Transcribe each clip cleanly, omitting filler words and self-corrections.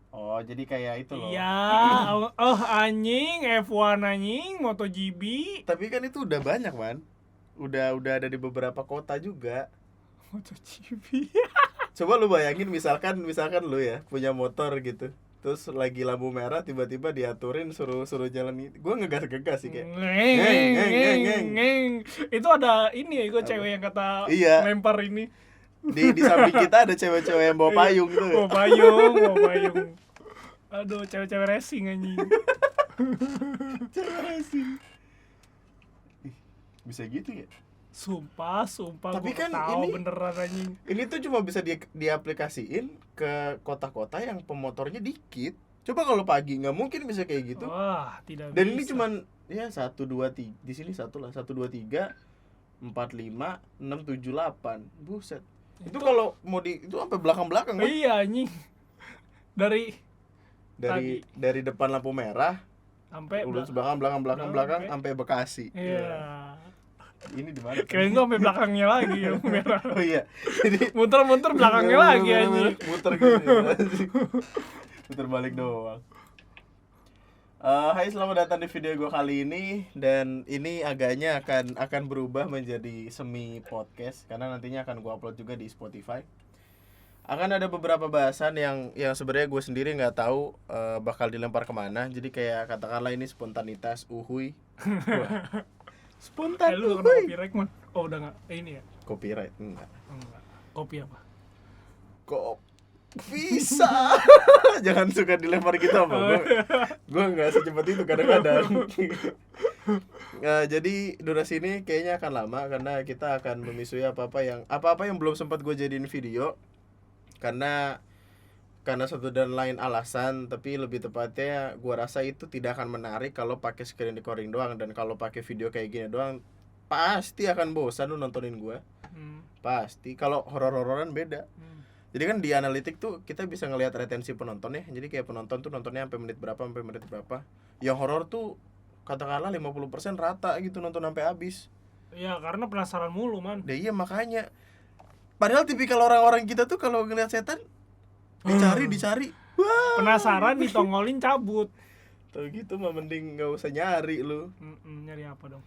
Oh, jadi kayak itu loh. Iya, anjing F1 anjing MotoGP. Tapi kan itu udah banyak, Man. Udah ada di beberapa kota juga. MotoGP. Coba lu bayangin misalkan lu ya punya motor gitu. Terus lagi lampu merah tiba-tiba diaturin suruh jalan. Gue ngegas-ngegas sih kayak. Ngeng ngeng ngeng ngeng. Ngeng. Itu ada ini ya, gue Apa? cewek yang kata Iya, lempar ini. di samping kita ada cewek-cewek yang bawa payung gitu. Bawa payung. Aduh, cewek-cewek racing anjing. Cewek racing. Ih, bisa gitu ya? Sumpah, Tapi gue kan tahu ini beneran anjing. ini tuh cuma bisa diaplikasiin ke kota-kota yang pemotornya dikit. Coba kalau pagi nggak mungkin bisa kayak gitu. Wah, tidak Dan bisa. ini cuman ya 1 2 3 di sini satu lah 1 2 3 4 5 6 7 8. Buset. Itu kalau mau itu sampai belakang-belakang kan? Iya anjing. Dari Dari depan lampu merah sampai lurus belakang sampai Bekasi. Iya. Ini di mana? Kirain gua sampai belakangnya lagi ya merah. Oh iya. Jadi Muter-muter belakangnya lagi anjing. muter gitu. Muter balik doang. Hai, selamat datang di video gue kali ini. Dan ini agaknya akan berubah menjadi semi podcast karena nantinya akan gue upload juga di Spotify. Akan ada beberapa bahasan yang sebenarnya gue sendiri nggak tahu bakal dilempar kemana. Jadi kayak katakanlah ini spontanitas uhuy. Wah, spontan Lu kena uhuy. copyright man. Oh udah nggak ini ya? Copyright enggak. Enggak. Kopi apa? Kok bisa? Jangan suka dilempar gitu apa. Gue nggak secepat itu kadang-kadang. Jadi durasi ini kayaknya akan lama karena kita akan memisui apa-apa yang belum sempat gue jadiin video karena satu dan lain alasan. Tapi lebih tepatnya gue rasa itu tidak akan menarik kalau pakai screen recording doang, dan kalau pakai video kayak gini doang pasti akan bosan lu nontonin gue. Pasti. Kalau horor-hororan beda. Jadi kan di analitik tuh kita bisa ngelihat retensi penonton ya. Jadi kayak penonton tuh nontonnya sampai menit berapa. Yang horor tuh katakanlah 50% rata gitu nonton sampai habis. Iya, karena penasaran mulu man. Nah, iya makanya. Padahal tipikal orang-orang kita tuh kalau ngelihat setan dicari. Wah. Penasaran ditongolin cabut. Tuh gitu mah mending enggak usah nyari lu. Nyari apa dong?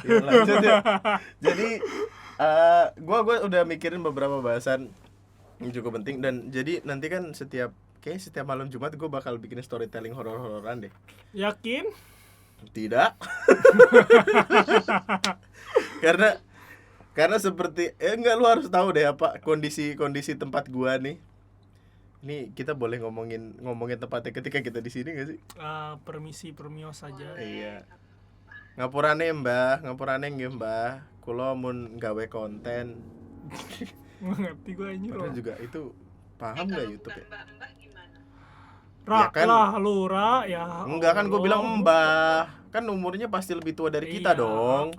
Ya, lanjut ya. Jadi gua udah mikirin beberapa bahasan yang cukup penting, dan jadi nanti kan setiap malam Jumat gue bakal bikin storytelling horor-hororan deh. Yakin? Tidak. karena seperti enggak, lu harus tahu deh apa kondisi tempat gua nih. Ini kita boleh ngomongin tempatnya ketika kita di sini enggak sih? Permisi permios saja. Iya. Ngapurane nggih Mbah. Kula mun gawe konten. Ngerti gue anjir. Padahal juga itu paham enggak YouTube ya? Mbak gimana? Ra, Ya kan? lah lu Ra ya. Enggak kan gue bilang Mbah. Kan umurnya pasti lebih tua dari kita dong.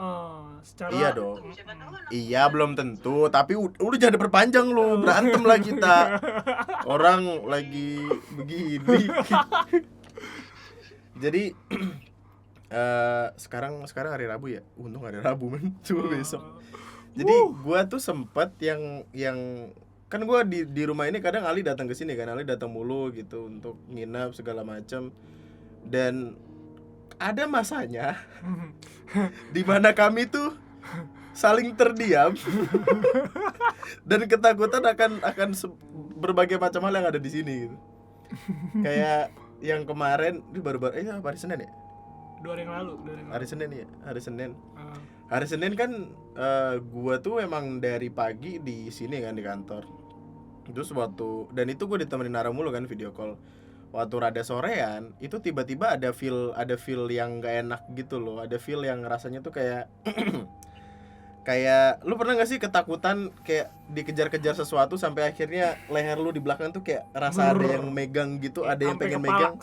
Secara Iya dong. Siapa tahu anak Iya belum tentu, tapi udah jangan diperpanjang lu, berantem lah kita. Orang lagi begini. Jadi sekarang hari Rabu ya. Untung hari Rabu men, coba besok. Jadi gua tuh sempet yang kan gua di rumah ini kadang Ali datang ke sini kan, Ali datang mulu gitu untuk nginep segala macam. Dan ada masanya di mana kami tuh saling terdiam dan ketakutan akan berbagai macam hal yang ada di sini gitu. Kayak yang kemarin ini baru-baru hari Senin ya? 2 hari yang lalu. Hari Senin kan gua tuh emang dari pagi di sini kan di kantor. Terus dan itu gua ditemenin Nara mulu kan video call. Waktu rada sorean itu tiba-tiba ada feel yang gak enak gitu loh. Ada feel yang rasanya tuh kayak kayak lu pernah gak sih ketakutan kayak dikejar-kejar sesuatu sampai akhirnya leher lu di belakang tuh kayak rasa ada yang megang gitu, ada yang pengen megang.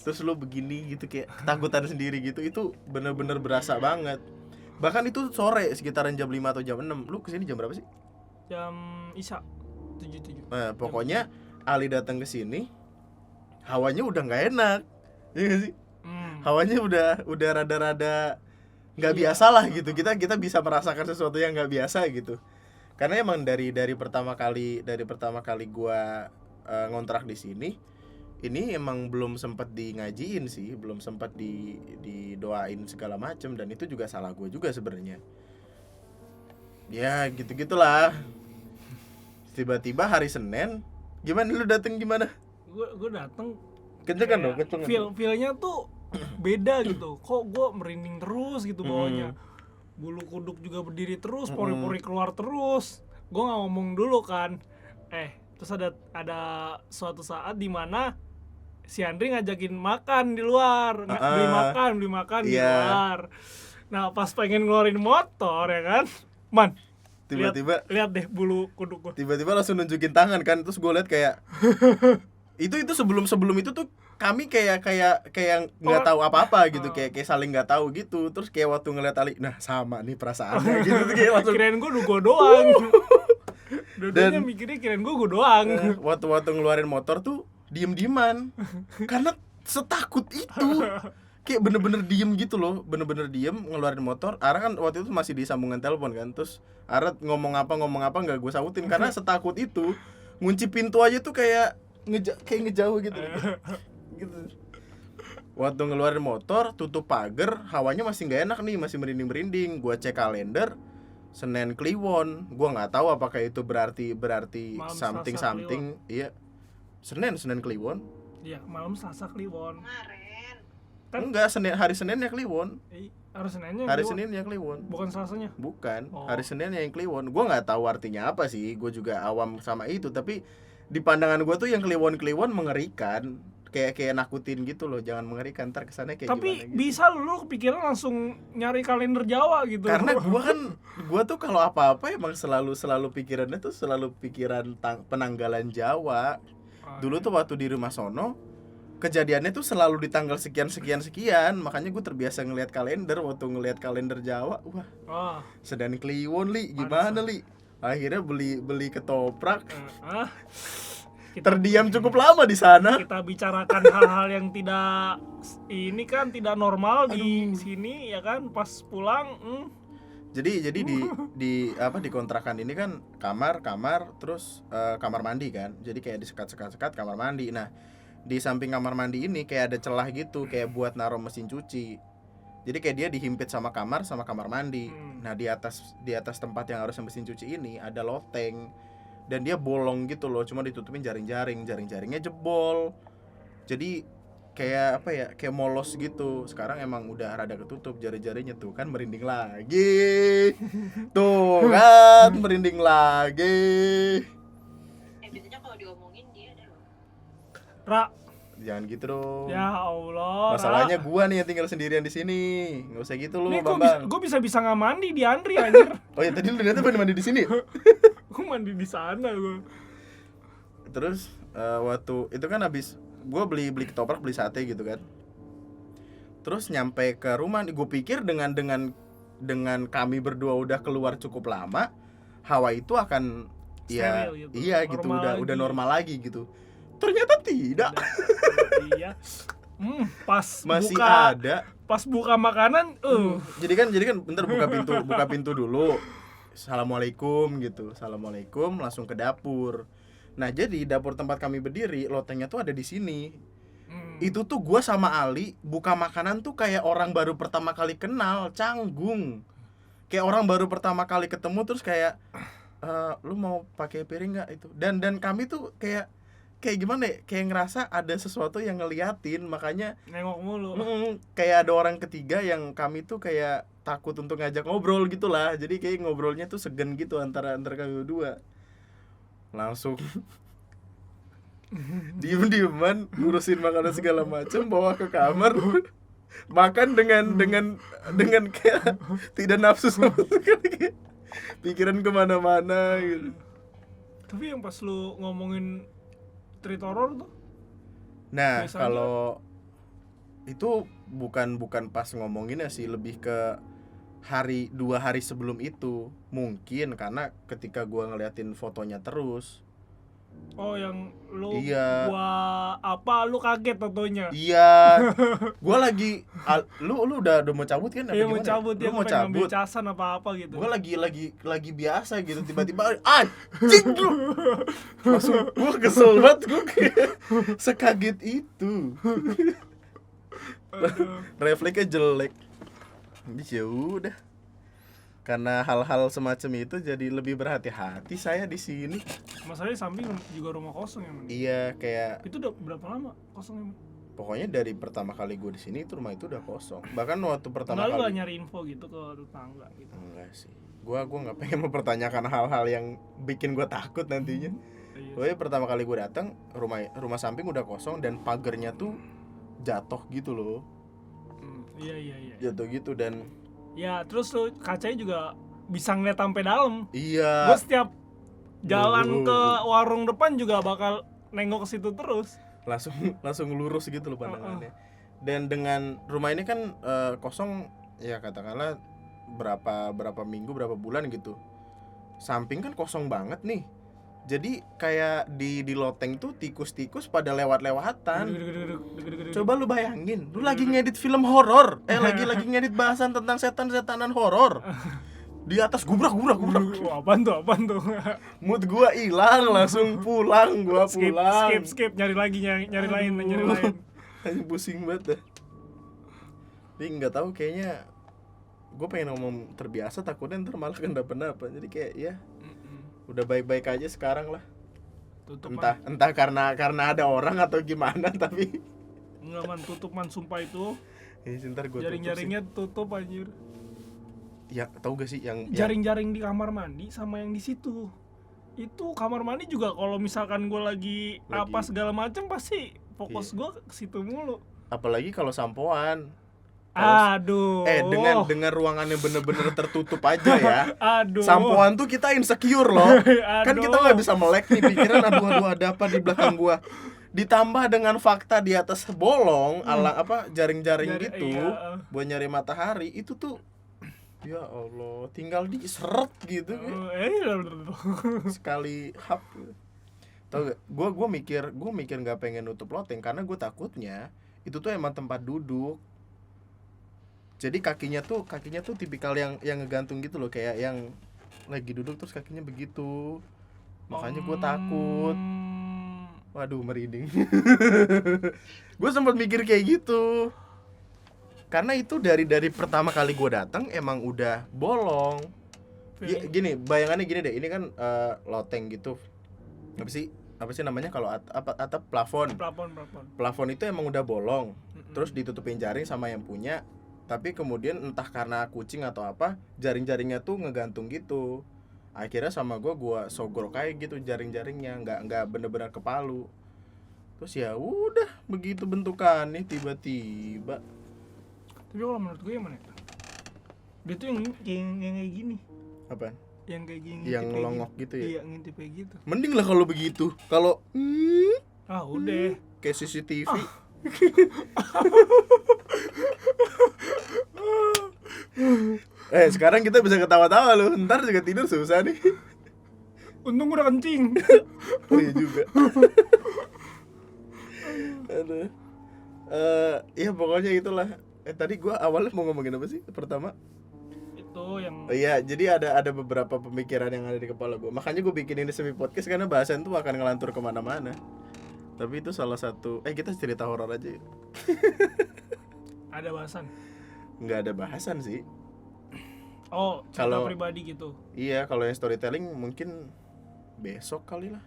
Terus lu begini gitu kayak ketakutan sendiri gitu. Itu bener-bener berasa banget. Bahkan itu sore sekitaran jam 5 atau jam 6. Lu kesini jam berapa sih? Jam Isya 7. Nah, pokoknya Ali datang ke sini hawanya udah nggak enak, ya gak sih? Hawanya udah rada-rada nggak biasa lah gitu. Kita bisa merasakan sesuatu yang nggak biasa gitu. Karena emang dari pertama kali gua ngontrak di sini, ini emang belum sempat di ngajiin sih, belum sempat didoain segala macem, dan itu juga salah gue juga sebenarnya. Ya gitu-gitulah. Tiba-tiba hari Senin, gimana lu dateng gimana? Gue dateng Kencengan kayak dong, kencengan. feelnya tuh beda gitu. Kok gue merinding terus gitu bawahnya. Hmm. Bulu kuduk juga berdiri terus, pori-pori keluar terus. Gue nggak ngomong dulu kan. Terus ada suatu saat di mana si Andri ngajakin makan di luar, beli makan di Iya. luar. Nah pas pengen ngeluarin motor ya kan, man, Tiba-tiba lihat deh bulu kuduk gue. tiba-tiba langsung nunjukin tangan kan, terus gue liat kayak itu sebelum itu tuh kami kayak nggak tahu apa-apa gitu, kayak saling nggak tahu gitu. Terus kayak waktu ngeliat Ali, nah sama nih perasaannya gitu tuh, kayak langsung Kirain gue doang. Dua-duanya mikirnya kirain gue doang. waktu ngeluarin motor tuh diem-dieman karena setakut itu, kayak bener-bener diem gitu loh, bener-bener diem ngeluarin motor. Ara kan waktu itu masih di sambungan telepon kan, terus Ara ngomong apa nggak gue sautin karena setakut itu. Ngunci pintu aja tuh kayak ngejauh gitu. Gitu. Waktu ngeluarin motor, tutup pagar, hawanya masih nggak enak nih, masih merinding-merinding. Gue cek kalender, Senin Kliwon. Gue nggak tahu apakah itu berarti Malam something. Iya, Senin Kliwon. Iya, malam Selasa Kliwon. Kemarin. Kan? Enggak, hari Seninnya Kliwon. Harus Seninnya. Hari Seninnya Kliwon. Bukan Selasanya. Bukan, Oh. hari Seninnya yang Kliwon. Gue nggak tahu artinya apa sih, gue juga awam sama itu. Tapi di pandangan gue tuh yang Kliwon mengerikan, kayak nakutin gitu loh. Jangan mengerikan, ntar kesannya kayak Tapi gimana gitu. bisa lu kepikiran langsung nyari kalender Jawa gitu. Karena gue tuh kalau apa-apa emang selalu pikirannya tuh selalu pikiran penanggalan Jawa. Dulu tuh waktu di rumah sono, kejadiannya tuh selalu di tanggal sekian, makanya gue terbiasa ngelihat kalender. Waktu ngelihat kalender Jawa, wah, Senin Kliwon li, gimana li? Akhirnya beli ketoprak. Terdiam cukup lama di sana. Kita bicarakan hal-hal yang tidak normal di sini ya kan, pas pulang. Jadi di kontrakan ini kan kamar terus kamar mandi kan. Jadi kayak disekat kamar mandi. Nah, di samping kamar mandi ini kayak ada celah gitu, kayak buat naruh mesin cuci. Jadi kayak dia dihimpit sama kamar mandi. Nah, di atas tempat yang harusnya mesin cuci ini ada loteng. Dan dia bolong gitu loh, cuma ditutupin jaring-jaringnya jebol. Jadi kayak kayak molos gitu. Sekarang emang udah rada ketutup jari-jarinya tuh kan, merinding lagi. Tuh kan merinding lagi. Biasanya kalau diomongin dia ada loh. Ra, Jangan gitu dong. ya Allah. Masalahnya gua nih yang tinggal sendirian di sini. Nggak usah gitu lu, Nih Bambang. gue bisa nggak mandi di Andri anjir. Oh ya, tadi lu ternyata mandi di sini. Gue mandi di sana gue. Terus waktu itu kan habis gue beli ketoprak, beli sate gitu kan. Terus nyampe ke rumah, gue pikir dengan kami berdua udah keluar cukup lama, hawa itu akan steril gitu. Iya gitu, Normal udah lagi. normal lagi gitu. Ternyata tidak. Iya. Pas Masih buka ada. pas buka makanan, Jadi kan bentar buka pintu dulu. Assalamualaikum gitu. Assalamualaikum, langsung ke dapur. Nah, jadi dapur tempat kami berdiri, lotengnya tuh ada di sini. Itu tuh gue sama Ali buka makanan tuh kayak orang baru pertama kali kenal, canggung. Kayak orang baru pertama kali ketemu, terus kayak lu mau pakai piring nggak itu? Dan kami tuh kayak gimana ya? Kayak ngerasa ada sesuatu yang ngeliatin, makanya nengok mulu. kayak ada orang ketiga yang kami tuh kayak takut untuk ngajak ngobrol gitulah. Jadi kayak ngobrolnya tuh segan gitu antara kami berdua. Langsung diem-dieman ngurusin makanan segala macam, bawa ke kamar. Makan dengan kayak tidak nafsu sama sekali, kayak pikiran kemana-mana gitu. Tapi yang pas lu ngomongin treat horror tuh, Nah, biasanya kalau itu bukan pas ngomonginnya sih, lebih ke 2 hari sebelum itu. Mungkin karena ketika gua ngeliatin fotonya terus, Oh, yang lu Iya. lu kaget tentunya. Iya. Gua lagi lu udah mau cabut kan apa Iya, mau gimana? cabut Lu ya, mau pengen ngambil cabut. casan apa gitu. Gua lagi biasa gitu, tiba-tiba anjing lu. Langsung gua kesel banget, gua kayak sekaget itu. Aduh. Refleksnya jelek. Jadi ya udah. Karena hal-hal semacam itu jadi lebih berhati-hati saya di sini. Masalahnya samping juga rumah kosong ya, Man. Iya, kayak Itu udah berapa lama kosongnya, Man? pokoknya dari pertama kali gue di sini itu rumah itu udah kosong. Bahkan waktu pertama Enggak, lu gak kali nyari info gitu ke tetangga gitu. enggak sih. Gua nggak pengen mempertanyakan hal-hal yang bikin gue takut nantinya. Iya. Pokoknya pertama kali gue datang rumah samping udah kosong dan pagernya tuh jatuh gitu loh. Iya. Jatuh gitu dan Ya, terus lu kacanya juga bisa ngeliat sampai dalam. iya. Gue setiap jalan ke warung depan juga bakal nengok ke situ terus. langsung lurus gitu loh pandangannya. Dan dengan rumah ini kan kosong ya katakanlah berapa minggu berapa bulan gitu. Samping kan kosong banget nih. Jadi kayak di loteng tuh tikus-tikus pada lewat-lewatan. Coba lu bayangin, lu lagi ngedit film horor, lagi ngedit bahasan tentang setan-setanan horor. Di atas gubrak. Wah, apaan tuh? Mood gua hilang, langsung pulang, gua pulang. Skip, nyari lain. Hanya pusing banget dah. Tapi nggak tahu kayaknya gue pengen ngomong terbiasa, takutnya ntar malah kenapa-napa. Jadi kayak ya udah baik-baik aja sekarang lah. Tutup, Entah karena ada orang atau gimana, tapi enggak, Man, tutup, Man, sumpah itu. ya ntar gue Jaring-jaringnya tutup anjir. Ya tahu gak sih yang Jaring-jaring di kamar mandi sama yang di situ. Itu kamar mandi juga kalau misalkan gue lagi apa segala macam pasti fokus gue ke situ mulu. apalagi kalau sampoan. Aduh. Dengan ruangannya bener-bener tertutup aja ya. Aduh. Sampoan tuh kita insecure loh. Kan Aduh. kita nggak bisa melek nih pikiran aduh ada apa di belakang gua. Ditambah dengan fakta di atas bolong ala apa jaring-jaring gitu iya. buat nyari matahari itu tuh ya Allah tinggal diseret gitu sekali hap. Tahu gak? Gua mikir nggak pengen nutup loteng karena gue takutnya itu tuh emang tempat duduk. Jadi kakinya tuh tipikal yang ngegantung gitu loh, kayak yang lagi duduk terus kakinya begitu. Makanya gue takut. Waduh, merinding. Gue sempat mikir kayak gitu. Karena itu dari pertama kali gue datang emang udah bolong. Gini, bayangannya gini deh. Ini kan loteng gitu. Apa sih namanya kalau atap plafon. Plafon itu emang udah bolong. Terus ditutupin jaring sama yang punya. Tapi kemudian entah karena kucing atau apa, jaring-jaringnya tuh ngegantung gitu. Akhirnya sama gue sogor kayak gitu jaring-jaringnya, nggak bener-bener ke palu. Terus ya udah begitu bentukannya tiba-tiba. Tapi kalau menurut gue yang mana? Dia tuh yang kayak gini. Apa? Yang kayak gini. Yang ngelongok gitu ya? Iya, ngintip kayak gitu. Mending lah kalau begitu. Kalau udah kayak CCTV. Sekarang kita bisa ketawa-tawa loh. Ntar juga tidur susah nih. Untung udah kencing. Oh iya juga. Aduh. Ya pokoknya itulah. Tadi gue awalnya mau ngomongin apa sih pertama? Itu yang Iya, jadi ada beberapa pemikiran yang ada di kepala gue. Makanya gue bikin ini semi podcast karena bahasan tuh akan ngelantur kemana-mana. Tapi itu salah satu. Kita cerita horor aja. ada bahasan. Nggak ada bahasan sih. Oh, cerita Kalau- pribadi gitu. Iya, kalau yang storytelling mungkin besok kali lah.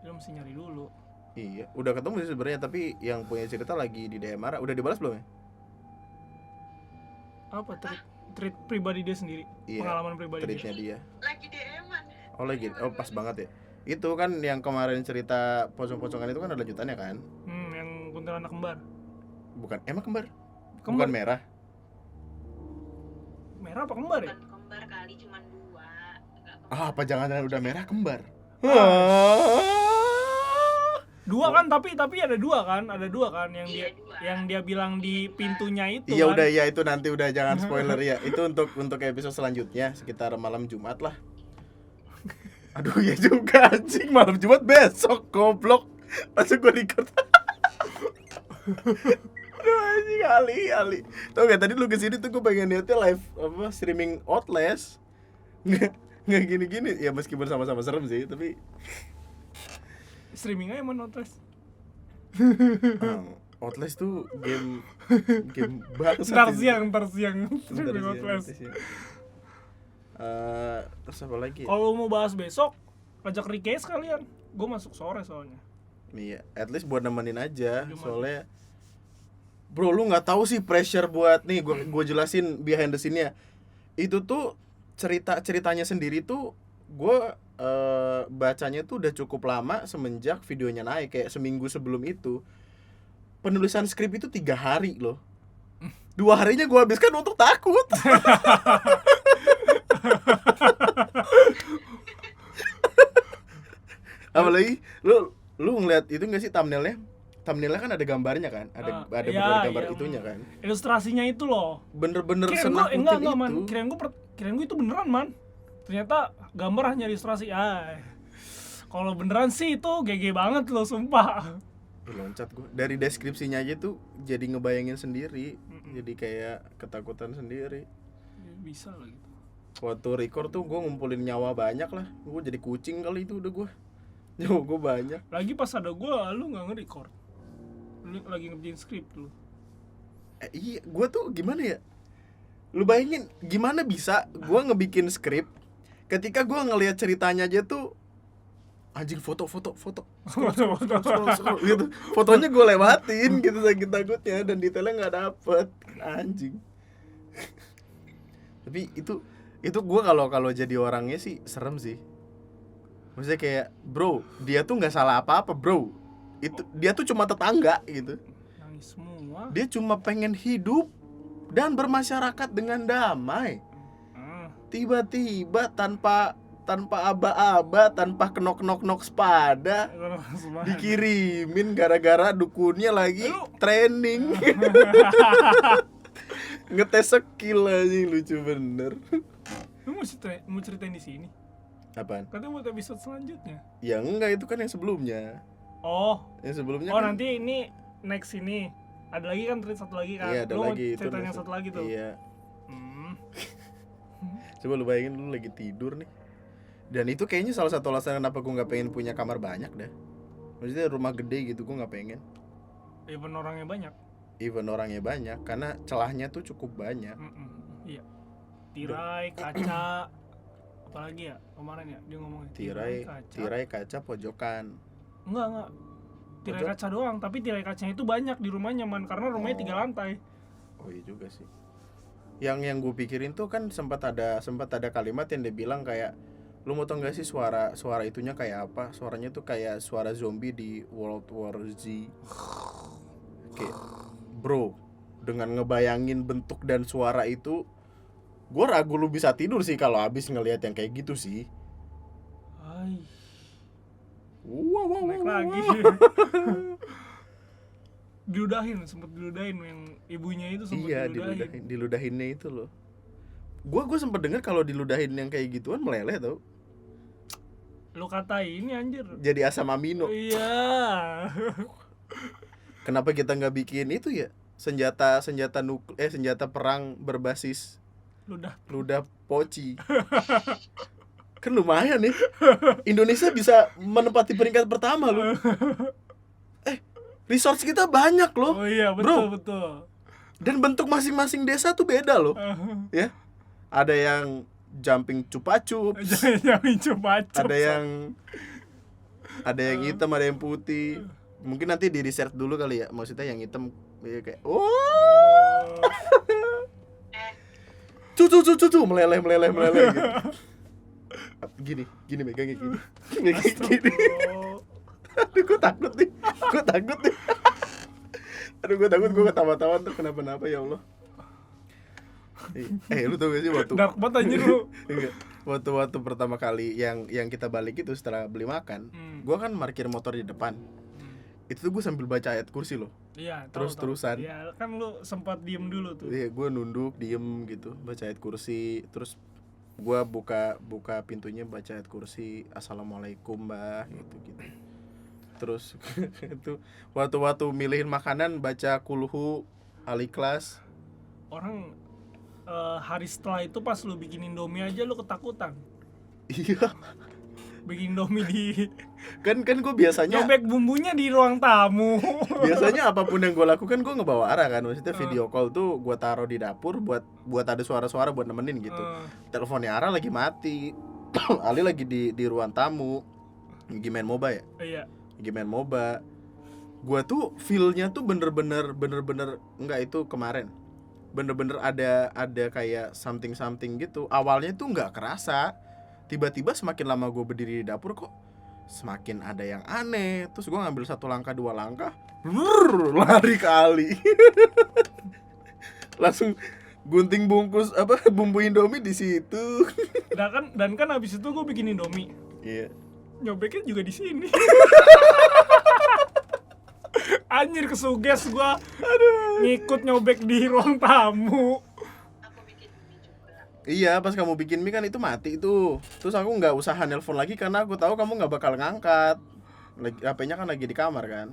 Lu mesti nyari dulu. Iya, udah ketemu sih sebenarnya, tapi yang punya cerita lagi di DM Ara. Udah dibalas belum ya? Apa treat pribadi dia sendiri? Iya, Pengalaman pribadi dia. Tweetnya dia. Lagi DM-an. Oh lagi, oh pas banget ya. Itu kan yang kemarin cerita pocong-pocongan itu kan ada lanjutannya kan? Yang kuntilanak kembar. Bukan, emang kembar? Kembar. Bukan merah? Merah apa kembar ya? Bukan kembar kali, cuman 2. Apa jangan-jangan udah merah kembar? Dua kan, tapi ada dua kan yang Iya, dia dua. yang dia bilang di pintunya itu Iya kan. udah ya, itu nanti udah jangan spoiler ya. Itu untuk episode selanjutnya sekitar malam Jumat lah. Aduh ya juga anjing, malam Jumat besok goblok. Masuk gue record. Aduh anjing, Ali. Tau gak tadi lu kesini tuh gue pengen liatnya live apa streaming Outlast. Nggak gini-gini ya, meskipun sama-sama serem sih tapi Streaming aja emang Outlast. Outlast tuh game bangsat. Ntar itu. siang Bentar streaming sih, Outlast. nanti sih. Terus apa lagi? Kalau mau bahas besok, ajak Rike sekalian. Gue masuk sore soalnya. Iya, at least buat nemenin aja. Cuma- Soalnya bro, lu nggak tahu sih pressure buat nih gue jelasin behind the scene-nya. Itu tuh ceritanya sendiri tuh gue bacanya tuh udah cukup lama semenjak videonya naik, kayak seminggu sebelum itu. Penulisan skrip itu 3 hari loh. 2 harinya gue habiskan untuk takut. Apalagi lu ngeliat itu nggak sih thumbnailnya? Thumbnailnya kan ada gambarnya kan, ada Iya, beberapa gambar iya, itunya kan. Ilustrasinya itu loh. Bener-bener Kirain gue senakutin enggak man. itu. Kirain gue itu beneran man. Ternyata gambar hanya ilustrasi. Kalau beneran sih itu GG banget loh sumpah. Loncat gue dari deskripsinya aja tuh jadi ngebayangin sendiri. Jadi kayak ketakutan sendiri. Bisa lah gitu. Waktu record tuh gue ngumpulin nyawa banyak lah. Gue jadi kucing kali itu udah gue. Nyawa gue banyak. Lagi pas ada gue, lu nggak nge-record. Lu lagi ngerjain skrip lu. Iya, gue tuh gimana ya? Lu bayangin gimana bisa gue ngebikin skrip ketika gue ngelihat ceritanya aja tuh anjing foto scroll, gitu. Fotonya gue lewatin gitu saking takutnya dan detailnya nggak dapet anjing. Tapi itu gue kalau jadi orangnya sih serem sih. Maksudnya kayak bro, dia tuh nggak salah apa-apa bro. Itu dia tuh cuma tetangga gitu. Nangis semua. Dia cuma pengen hidup dan bermasyarakat dengan damai. Tiba-tiba tanpa aba-aba, tanpa kenok sepada, dikirimin gara-gara dukunnya lagi training. Ngetes skill aja, lucu bener. Lu mau ceritain di sini? Apaan? Katanya buat episode selanjutnya. Ya enggak, itu kan yang sebelumnya. Oh, Yang sebelumnya oh kan. nanti ini next ini. Ada lagi kan satu lagi kan? Iya, ada Lu mau lagi itu. ceritain yang satu lagi tuh. Iya. Hmm. Coba lu bayangin lu lagi tidur nih. Dan itu kayaknya salah satu alasan kenapa gue nggak pengen punya kamar banyak dah. Maksudnya rumah gede gitu gue nggak pengen. Even orangnya banyak. Even orangnya banyak karena celahnya tuh cukup banyak. Iya. Tirai, kaca, apalagi ya kemarin ya dia ngomongin Tirai, kaca, pojokan. Enggak. Tirai kaca doang, tapi tirai kacanya itu banyak di rumahnya man karena rumahnya 3 lantai. Oh iya juga sih. Yang gue pikirin tuh kan sempat ada kalimat yang dia bilang kayak, lu mau tau gak sih suara itunya kayak apa? Suaranya tuh kayak suara zombie di World War Z. Kayak bro, dengan ngebayangin bentuk dan suara itu, gue ragu lu bisa tidur sih kalau habis ngelihat yang kayak gitu sih. Ay, Wow. naik lagi. Sempet diludahin yang ibunya itu sempet Iya, diludahinnya itu loh. Gue sempet dengar kalau diludahin yang kayak gituan meleleh tau. Lu kata ini anjir. Jadi asam amino. Iya. Kenapa kita nggak bikin itu ya? Senjata perang berbasis ludah poci. Kan lumayan nih. Indonesia bisa menempati peringkat pertama loh. Resource kita banyak loh. Oh iya, betul. Dan bentuk masing-masing desa tuh beda loh. Ya. Ada yang jumping cupa-cups. Jangan coba. Ada yang hitam, ada yang putih. Mungkin nanti di research dulu kali ya. Maksudnya yang hitam kayak cucu meleleh gitu. Gini megangnya gini. Aduh, gue takut nih. Aduh, gue takut gue ketawa-tawa tuh kenapa-napa ya Allah. Lu tau gak sih waktu Dark banget anjir lu. waktu pertama kali yang kita balik itu setelah beli makan, gue kan parkir motor di depan. Itu tuh gue sambil baca ayat kursi loh. Iya, Terus-terusan. Iya, kan lu sempat diem dulu tuh. Iya, gue nunduk, diem gitu, baca ayat kursi. Terus Gua buka pintunya, baca ayat kursi, assalamualaikum mbah, gitu. Terus itu waktu milihin makanan baca kulhu al-ikhlas. Orang hari setelah itu pas lu bikin Indomie aja lu ketakutan. Iya, Bikin Indomie di kan gue biasanya nyobek bumbunya di ruang tamu. biasanya apapun yang gue lakukan gue ngebawa arah kan, maksudnya video call tuh gue taruh di dapur buat ada suara-suara buat nemenin gitu. Teleponnya Ara lagi mati, Ali lagi di ruang tamu, lagi main MOBA ya, Iya. lagi main MOBA. Gue tuh feel-nya tuh bener-bener enggak, itu kemarin bener-bener ada kayak something gitu. Awalnya tuh nggak kerasa, tiba-tiba semakin lama gue berdiri di dapur kok semakin ada yang aneh. Terus gue ngambil 1 langkah 2 langkah, lari ke Ali. Langsung gunting bungkus bumbu Indomie di situ. Dan kan habis itu gue bikin Indomie. Iya. Nyobeknya juga di sini. Anjir, kesuges gua. Ngikut nyobek di ruang tamu. Aku bikin mie juga. Iya, pas kamu bikin mie kan itu mati itu. Terus aku nggak usaha nelpon lagi karena aku tahu kamu nggak bakal ngangkat. HP-nya kan lagi di kamar kan.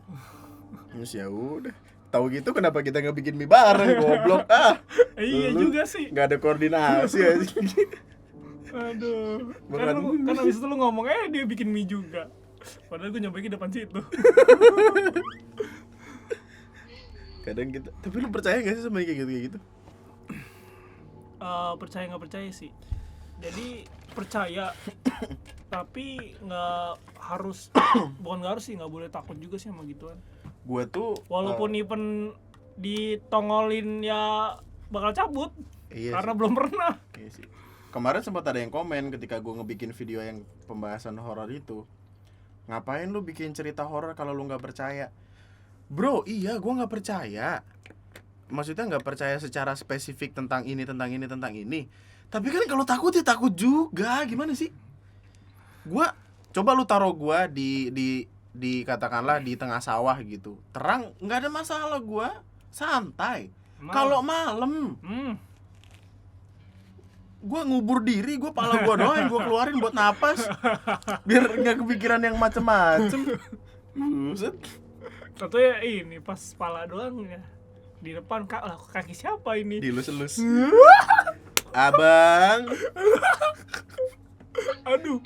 Terus ya udah. Tahu gitu kenapa kita nggak bikin mie bareng, goblok ah. Iya Lu juga sih. nggak ada koordinasi aja. Aduh. Makan. Kan habis itu lu ngomong dia bikin mie juga. Padahal gue nyobekin depan situ. Kadang kita, tapi lu percaya nggak sih sama kayak gitu? Percaya nggak percaya sih. Jadi percaya, tapi nggak harus, bukan nggak harus sih, nggak boleh takut juga sih sama gituan. Gue tuh Walaupun even ditongolin ya bakal cabut, iya karena sih. belum pernah. Iya sih. Kemarin sempat ada yang komen ketika gue ngebikin video yang pembahasan horor itu. Ngapain lu bikin cerita horor kalau lu nggak percaya? Bro, iya gue nggak percaya. Maksudnya nggak percaya secara spesifik tentang ini. Tapi kan kalau takut ya takut juga. Gimana sih? Coba lu taruh gue di katakanlah di tengah sawah gitu. Terang, nggak ada masalah gue. Santai. Kalau malam gue ngubur diri, gue pala gue doang yang gue keluarin buat napas biar nggak kepikiran yang macem-macem. Buset. Tentunya ini pas kepala doang ya. Di depan kaki siapa ini? Dilus-elus. Abang. Aduh.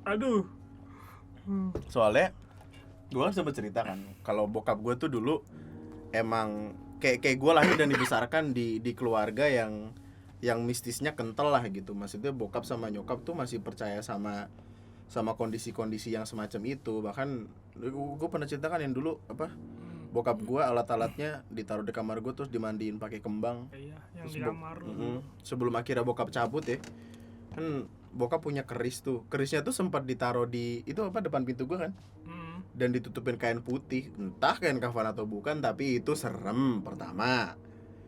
Aduh. Soalnya gue kan sempet cerita kan kalau bokap gue tuh dulu emang kayak gue lahir dan dibesarkan di keluarga yang mistisnya kental lah gitu. Maksudnya bokap sama nyokap tuh masih percaya sama kondisi-kondisi yang semacam itu. Bahkan gue pernah ceritakan yang dulu bokap gue alat-alatnya ditaruh di kamar gue terus dimandiin pakai kembang. Iya, yang Terus di kamar. sebelum akhirnya bokap cabut ya, kan bokap punya keris tuh. Kerisnya tuh sempat ditaruh di depan pintu gue kan. Dan ditutupin kain putih, entah kain kafan atau bukan, tapi itu serem. Pertama,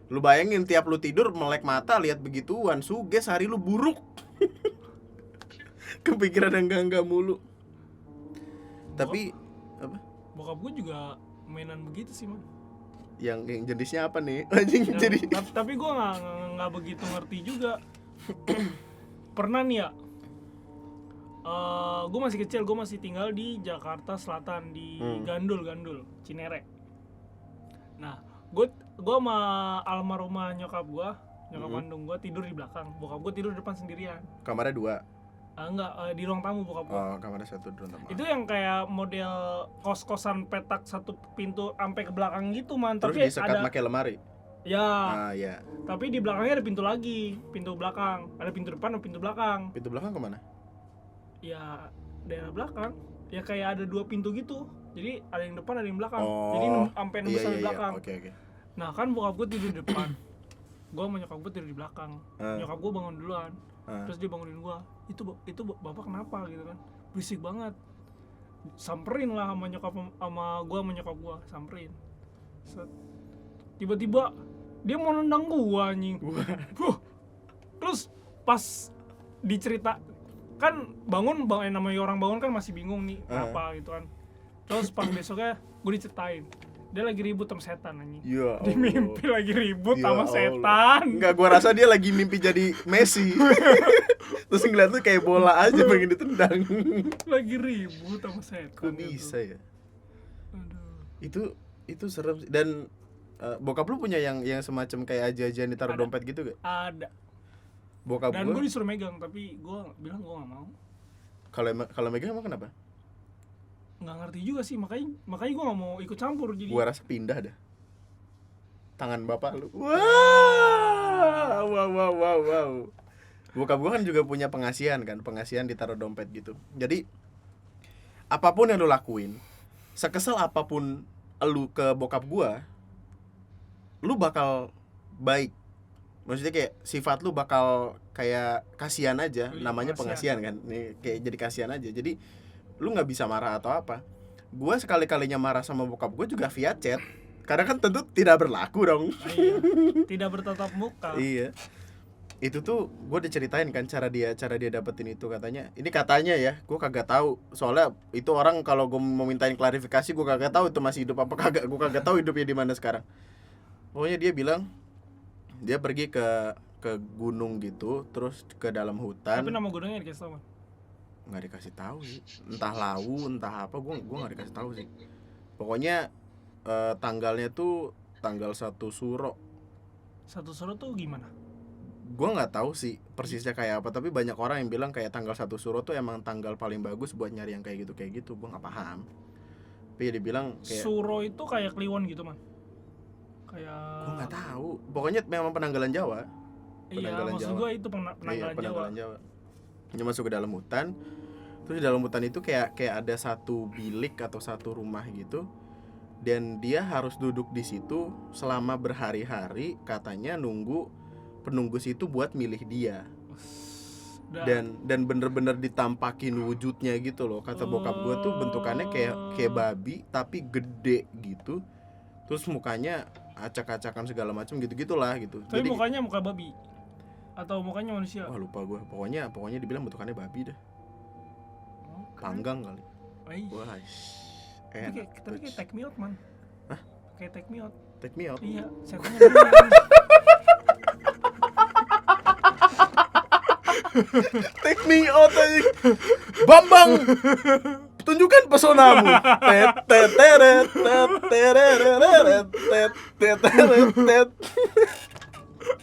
lu bayangin tiap lu tidur melek mata lihat begituan, suges hari lu buruk. Kepikiran yang enggak mulu. Tapi Bokap gue juga mainan begitu sih, man. Yang jenisnya apa nih? Anjing jadi. Tapi gue nggak begitu ngerti juga. Pernah nih ya. Gue masih kecil, gue masih tinggal di Jakarta Selatan di Gandul, Cinere. Nah, gue sama almarhumah nyokap kandung gue tidur di belakang, bokap gue tidur di depan sendirian. Kamarnya 2. Enggak, di ruang tamu bokap gue. Oh, kamarnya 1 di ruang tamu. Itu yang kayak model kos-kosan petak satu pintu sampai ke belakang gitu, man. Terus Tapi disekat ada pakai lemari. ya. Ya. Tapi di belakangnya ada pintu lagi, pintu belakang. Ada pintu depan dan pintu belakang. Pintu belakang kemana? Ya daerah belakang. Ya kayak ada 2 pintu gitu. Jadi ada yang depan, ada yang belakang. Oh, Jadi sampai nembus di belakang. Oke. Nah kan bokap gue tidur di depan. Gue sama nyokap gue tidur di belakang. Nyokap gue bangun duluan. Terus dia bangunin gue. Itu bapak kenapa gitu kan? Berisik banget. Samperin lah sama nyokap gue samperin. Tiba-tiba dia mau nendang gue anjing. Terus pas dicerita kan namanya orang bangun kan masih bingung nih kenapa gitu kan. Terus pas besoknya gue diceritain Dia lagi ribut sama setan anjing. Ya Di Allah. mimpi lagi ribut Ya sama Allah. setan. Enggak, gua rasa dia lagi mimpi jadi Messi. Terus ngeliat tuh kayak bola aja pengen ditendang. Lagi ribut sama setan. Kok gitu. bisa ya? Aduh. Itu serem sih. Dan bokap lu punya yang semacam kayak aja-ajaan ditaruh Ada. dompet gitu gak? Ada. Bokap Dan gua gue disuruh megang tapi gue bilang gue nggak mau. kalau megang emang kenapa? Nggak ngerti juga sih, makanya gue nggak mau ikut campur jadi. Gua rasa pindah dah. Tangan bapak lu. Wow. Bokap gua kan juga punya pengasihan ditaruh dompet gitu. Jadi apapun yang lu lakuin, sekesal apapun lu ke bokap gua, lu bakal baik. Maksudnya kayak sifat lu bakal kayak kasihan aja, Iya, namanya pengasihan kan. Nih kayak jadi kasihan aja. Jadi lu nggak bisa marah atau apa. Gua sekali-kalinya marah sama bokap gua juga via chat. Karena kan tentu tidak berlaku dong. Iya. Tidak bertatap muka. Iya. Itu tuh gue diceritain kan cara dia dapetin itu katanya. Ini katanya ya, gue kagak tahu. Soalnya itu orang kalau gue mau mintain klarifikasi gue kagak tahu itu masih hidup apa kagak. Gue kagak tahu hidupnya di mana sekarang. Pokoknya dia bilang dia pergi ke gunung gitu, terus ke dalam hutan. Tapi nama gunungnya dikasih tau kan? Nggak dikasih tahu sih. Entah Lawu, entah apa, gue nggak dikasih tahu sih. Pokoknya tanggalnya tuh tanggal 1 Suro. Satu Suro tuh gimana? Gue nggak tahu sih persisnya kayak apa, tapi banyak orang yang bilang kayak tanggal 1 Suro tuh emang tanggal paling bagus buat nyari yang kayak gitu. Gue nggak paham. Tapi ya dibilang kayak Suro itu kayak Kliwon gitu man. Kayak gue nggak tahu. Pokoknya memang penanggalan Jawa. Iya, Penanggalan maksud Jawa. gue itu penanggalan Jawa. Penanggalan Jawa. Dia masuk ke dalam hutan. Terus di dalam hutan itu kayak ada satu bilik atau satu rumah gitu. Dan dia harus duduk di situ selama berhari-hari, katanya nunggu penunggu situ buat milih dia. Udah. Dan bener-bener ditampakin wujudnya gitu loh. Kata bokap gue tuh bentukannya kayak babi tapi gede gitu. Terus mukanya acak-acakan segala macam gitu-gitulah gitu. Tapi mukanya muka babi atau mukanya manusia? Wah lupa gue. Pokoknya dibilang bentukannya babi dah. Panggang kali. Ais. Wah. Tapi kayak take me out man. Hah? Kayak take me out. Take me out. Iya, setannya beneran. Take me out aja. Bambang, tunjukkan pesonamu.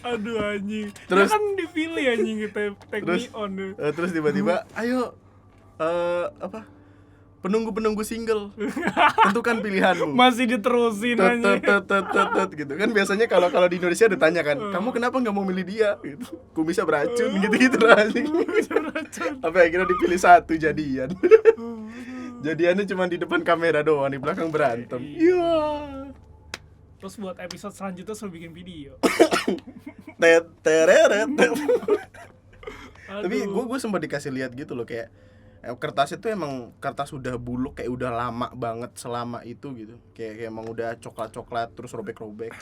Aduh anjing. Terus- Dia kan dipilih anjing kita take Terus- me on. Terus tiba-tiba, ayo apa? Penunggu single. Tentukan pilihanmu. Masih diterusin anjing. Gitu kan biasanya kalau di Indonesia ditanya kan, kamu kenapa nggak mau milih dia? Gitu. Kumisnya beracun gitu lah anjing. Sampai akhirnya dipilih satu jadian. Jadiannya cuma di depan kamera doang, di belakang berantem. Iya. Terus buat episode selanjutnya suruh bikin video. Teteret. Aduh. Tapi gue sempat dikasih lihat gitu loh kayak kertas itu emang kertas udah buluk kayak udah lama banget selama itu gitu. Kayak emang udah coklat-coklat terus robek-robek.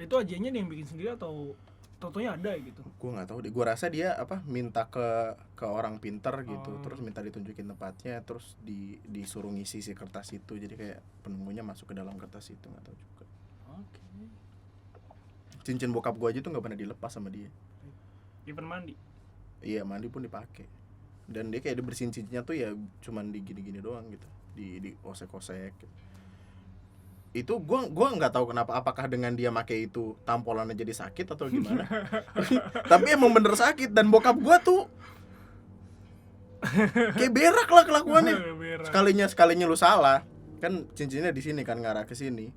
Itu ajiannya dia yang bikin sendiri atau totonya ada gitu? Gue nggak tahu deh. Gue rasa dia minta ke orang pinter gitu, Oh. terus minta ditunjukin tempatnya, terus disuruh ngisi si kertas itu. Jadi kayak penunggunya masuk ke dalam kertas itu, nggak tahu juga. Oke. Cincin bokap gue aja tuh nggak pernah dilepas sama dia. Even mandi. Iya, mandi pun dipakai. Dan dia kayak dibersihin cincinnya tuh ya cuman di gini-gini doang gitu, di osek-osek gitu. Itu gua nggak tahu kenapa, apakah dengan dia make itu tampolannya jadi sakit atau gimana. Tapi emang bener sakit. Dan bokap gua tuh kayak berak lah kelakuannya. Berak. Sekalinya lu salah kan cincinnya di sini kan ngarah ke sini,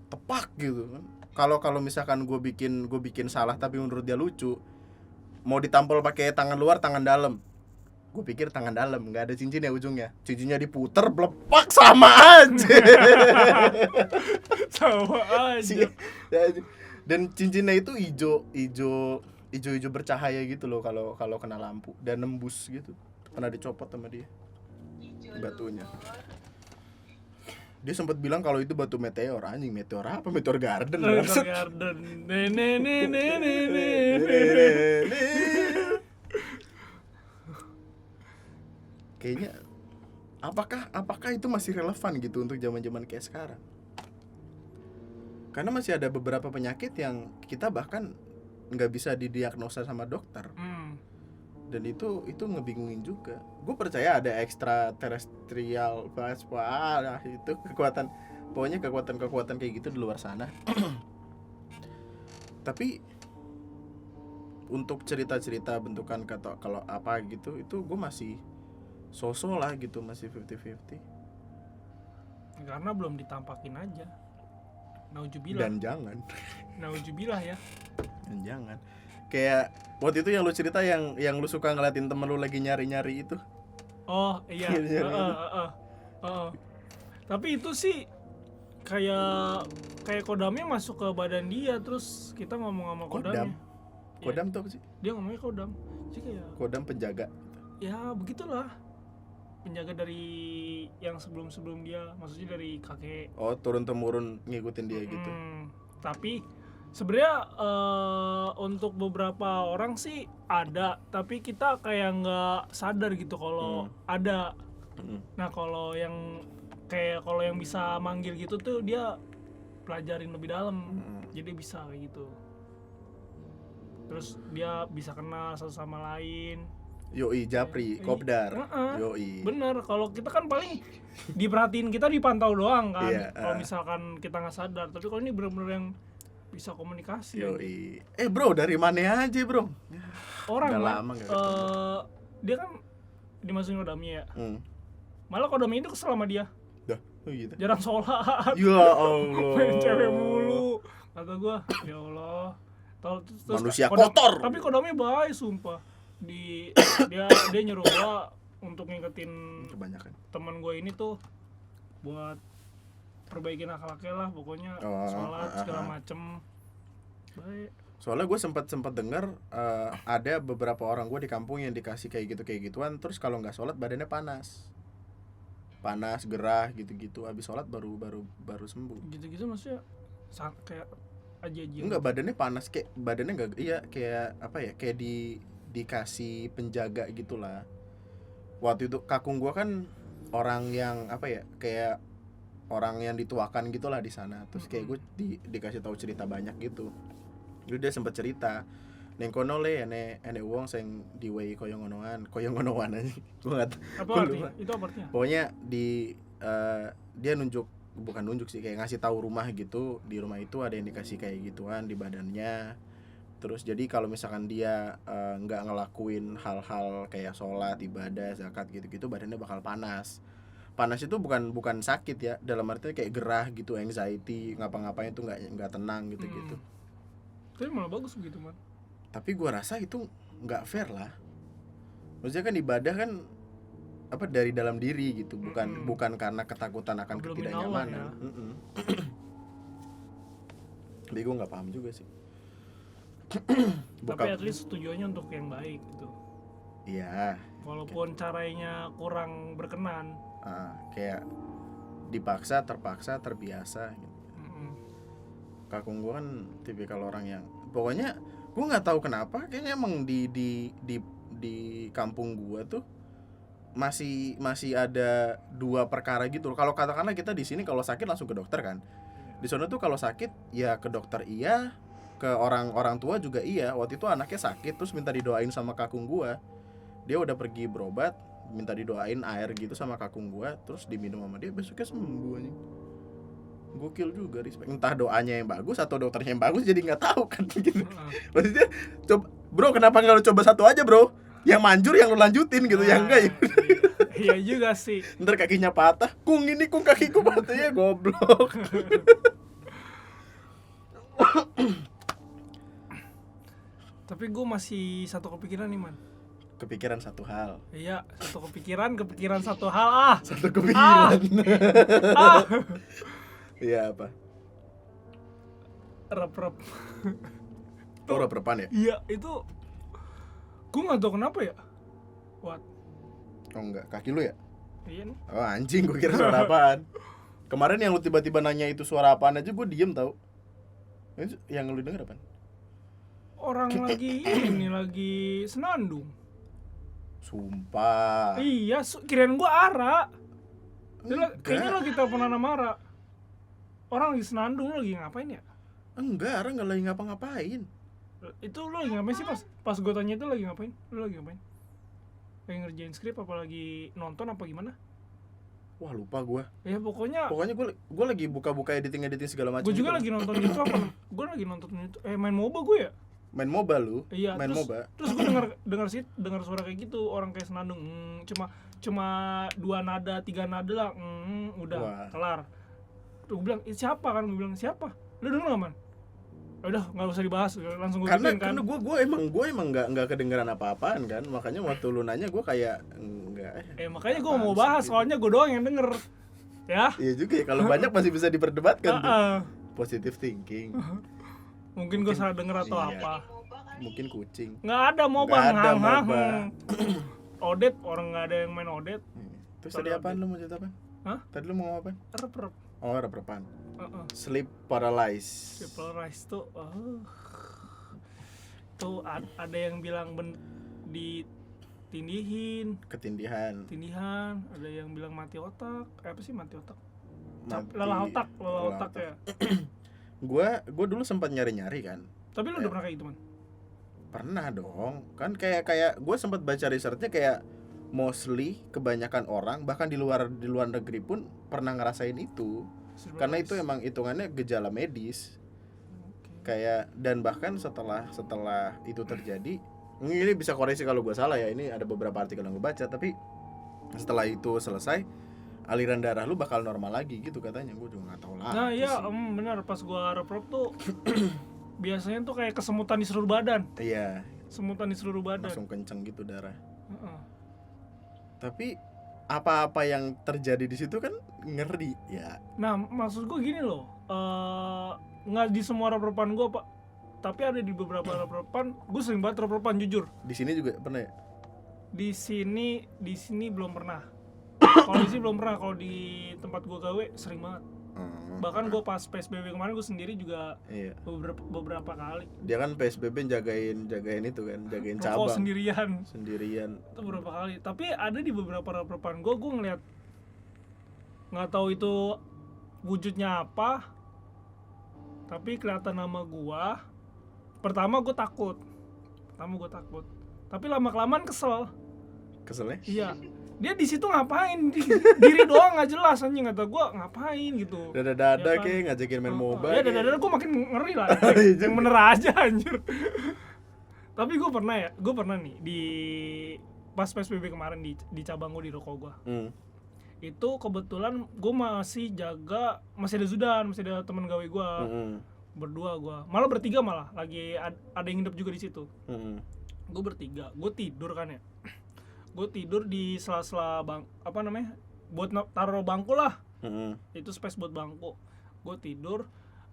tepak gitu kan. Kalau misalkan gue bikin salah tapi menurut dia lucu, mau ditampol pakai tangan luar tangan dalam, gue pikir tangan dalam nggak ada cincinnya ujungnya, cincinnya diputer blepak sama aja. Sama aja. Dan cincinnya itu hijau bercahaya gitu loh kalau kena lampu dan nembus gitu. Pernah dicopot sama dia batunya. Dia sempat bilang kalau itu batu meteor. Anjing, meteor apa? Meteor garden. Meteor garden. Nenek. Kayaknya apakah itu masih relevan gitu untuk zaman-zaman kayak sekarang? Karena masih ada beberapa penyakit yang kita bahkan nggak bisa didiagnosa sama dokter. Dan itu ngebingungin juga. Gue percaya ada extraterrestrial itu kekuatan, pokoknya kekuatan kayak gitu di luar sana. Tapi untuk cerita-cerita bentukan kata kalau apa gitu, itu gue masih sosok lah gitu, masih 50-50. Karena belum ditampakin aja. Naujubillah. Dan jangan. Naujubillah ya. Dan jangan. Kayak waktu itu yang lu cerita yang lu suka ngeliatin temen lu lagi nyari-nyari itu. Oh iya. Tapi itu sih kayak kodamnya masuk ke badan dia, terus kita ngomong sama kodamnya. Kodam tuh apa sih? Dia ngomongnya kodam. Jadi kayak Kodam penjaga. ya begitulah. Penjaga dari yang sebelum dia, maksudnya dari kakek. Oh, turun-temurun ngikutin dia gitu. Tapi sebenarnya untuk beberapa orang sih ada, tapi kita kayak nggak sadar gitu kalau ada. Nah kalau yang bisa manggil gitu tuh dia pelajarin lebih dalam, jadi bisa kayak gitu. Terus dia bisa kenal satu sama lain. Yoi, Japri, Kopdar. Yoi. Bener, kalau kita kan paling diperhatiin, kita dipantau doang kan. Iya, Kalau misalkan kita nggak sadar, tapi kalau ini bener-bener yang bisa komunikasi. Yoi. Bro, dari mana aja bro? Orang udah kan, lama gak ketemu. dia kan dimasukin kodamnya ya. Malah kodamnya itu kesel sama dia. Dah, gitu. Jarang sholat. Ya Allah. Main cewek mulu. Kata gua, ya Allah. Terus Manusia kotor. Tapi kodamnya baik sumpah. Dia nyuruh gua untuk ngingetin Kebanyakan. teman gua ini tuh buat perbaikin akhlaknya lah, pokoknya sholat segala macem. Baik. Soalnya gue sempat dengar ada beberapa orang gue di kampung yang dikasih kayak gituan, terus kalau nggak sholat badannya panas, gerah gitu, habis sholat baru sembuh. Gitu maksudnya kayak aja. Enggak, badannya panas, kayak badannya enggak, iya kayak apa ya, kayak dikasih penjaga gitulah. Waktu itu kakung gue kan orang yang apa ya, kayak orang yang dituakan gitulah di sana. Terus kayak gue dikasih tahu cerita banyak gitu. Jadi dia sempat cerita, neng kono le ene uang sing diwei koyongonoan aja. Gue enggak tahu. Apa artinya? Itu apa artinya? Pokoknya dia bukan nunjuk sih, kayak ngasih tahu rumah gitu. Di rumah itu ada yang dikasih kayak gituan di badannya. Terus jadi kalau misalkan dia nggak ngelakuin hal-hal kayak sholat, ibadah, zakat gitu-gitu, badannya bakal panas. Panas itu bukan sakit ya, dalam artinya kayak gerah gitu, anxiety, ngapa-ngapain tuh nggak tenang gitu-gitu. Tapi malah bagus begitu man. Tapi gua rasa itu nggak fair lah. Maksudnya kan ibadah kan apa, dari dalam diri gitu, bukan karena ketakutan akan ketidaknyamanan. Tapi gue nggak paham juga sih. Tapi at least tujuannya untuk yang baik gitu. Iya. Walaupun caranya kurang berkenan. Kayak dipaksa, terpaksa, terbiasa gitu. Kakung gue kan tipikal orang yang pokoknya gue nggak tahu kenapa, kayaknya emang di kampung gue tuh masih ada dua perkara gitu. Kalau katakanlah kita di sini kalau sakit langsung ke dokter kan. Di sana tuh kalau sakit ya ke dokter iya, ke orang tua juga iya. Waktu itu anaknya sakit terus minta didoain sama kakung gua. Dia udah pergi berobat, minta didoain air gitu sama kakung gua, terus diminum sama dia, besoknya sembuh anjing. Gokil juga, respect. Entah doanya yang bagus atau dokternya yang bagus, jadi nggak tahu kan gitu. Maksudnya coba bro, kenapa nggak lo coba satu aja bro? Yang manjur yang lo lanjutin gitu, yang enggak ya. Iya juga sih. Ntar kakinya patah, kung kakiku patah ya, goblok. Tapi gue masih satu kepikiran nih man. Kepikiran satu hal. Iya, kepikiran satu hal Satu kepikiran. Iya apa? Rep. Oh, rep-repan ya? Iya, itu gue nggak tahu kenapa ya. What? Oh enggak, kaki lu ya? Iya nih. Oh anjing, gue kira suara apaan. Kemarin yang lu tiba-tiba nanya itu suara apaan aja gue diem tau. Yang lu denger apaan? Orang lagi senandung. Sumpah. Iya, kirain gue Ara. Kayaknya lo kita pernah nama Ara. orang lagi senandung, lu lagi ngapain ya? Enggak, orang nggak lagi ngapa-ngapain. Itu lu lagi ngapain sih pas gue tanya itu lagi ngapain? Lu lagi ngapain? Lagi ngerjain skrip apa lagi nonton apa gimana? Wah, lupa gue. Ya pokoknya Gue lagi buka-buka editing segala macam. gue juga gitu. lagi nonton itu apa? Gue lagi nonton itu main MOBA gue ya? Main MOBA lu. Iya, Main terus, MOBA. terus gue dengar suara kayak gitu, orang kayak senandung. Cuma 2 nada, 3 nada lah. Udah Wah. kelar. Tuh gue bilang, siapa kan? Gue bilang, siapa? Lu denger gak, Man? Udah, enggak usah dibahas, langsung gue Karena bikin kan. gue emang nggak kedengeran apa-apaan kan. Makanya waktu lu nanya gue kayak enggak. Makanya gue apaan mau sih bahas, gitu. soalnya gue doang yang denger. Ya. Iya juga ya, kalau banyak masih bisa diperdebatkan tuh. Heeh. Positive thinking. Mungkin gue salah denger atau Iya. apa. MOBA kali. Mungkin kucing. Nggak ada MOBA, Nggak ada ngang-ngang. MOBA. Odet, orang nggak ada yang main Odet. Terus tadi apaan lu mau cerita apa? Hah? Tadi lu mau ngomong apa? Rep. Oh, rep-repan. Heeh. Sleep paralysis. Triple Rise tuh tuh ada yang bilang ditindihin, Ketindihan. ada yang bilang mati otak. Apa sih mati otak? Mati- Lelah otak otak. ya. Gue dulu sempat nyari-nyari kan. Tapi lu udah pernah kayak gitu, Man? Pernah dong. Kan kayak gue sempat baca researchnya kayak mostly kebanyakan orang bahkan di luar negeri pun pernah ngerasain itu. Karena itu emang hitungannya gejala medis. Kayak dan bahkan setelah itu terjadi, ini bisa koreksi kalau gue salah ya, ini ada beberapa artikel yang gue baca, tapi setelah itu selesai aliran darah lu bakal normal lagi gitu katanya. Gue juga nggak tahu lah. Nah iya, benar, pas gua rep tuh biasanya tuh kayak kesemutan di seluruh badan, Iya, semutan di seluruh badan. langsung kenceng gitu darah. Heeh. Tapi apa-apa yang terjadi di situ kan ngeri ya. Nah maksud gua gini loh, nggak di semua rep-repan gua Pak, tapi ada di beberapa rep-repan gua sering banget rep-repan jujur. Di sini juga pernah ya? Di sini belum pernah. Kalau di sini belum pernah, kalau di tempat gua gawe sering banget. Bahkan gua pas PSBB kemarin gua sendiri juga Iya. beberapa kali. Dia kan PSBB jagain itu kan, jagain Rokok cabang sendirian. itu Beberapa kali. Tapi ada di beberapa rep-repan gua ngeliat, nggak tahu itu wujudnya apa, tapi kelihatan nama gua. Pertama gua takut. Tapi lama-kelamaan kesel. keselnya. Iya. Dia di situ ngapain? Diri doang nggak jelas anjing, kata gua ngapain gitu. Dada-dada Ya kan? kayak ngajakin main MOBA. Ya kayak. dada-dada gua makin ngeri lah. Iya. Yang bener aja anjir. Tapi gua pernah nih di pas PSBB kemarin di cabang gua, di rokok gua. Itu kebetulan gue masih ada Zudan, masih ada teman gawe gue, berdua gue, malah bertiga, malah lagi ada yang nginep juga di situ. Gue bertiga, gue tidur kan ya, gue tidur di sela-sela apa namanya, buat taruh bangku lah, itu space buat bangku. Gue tidur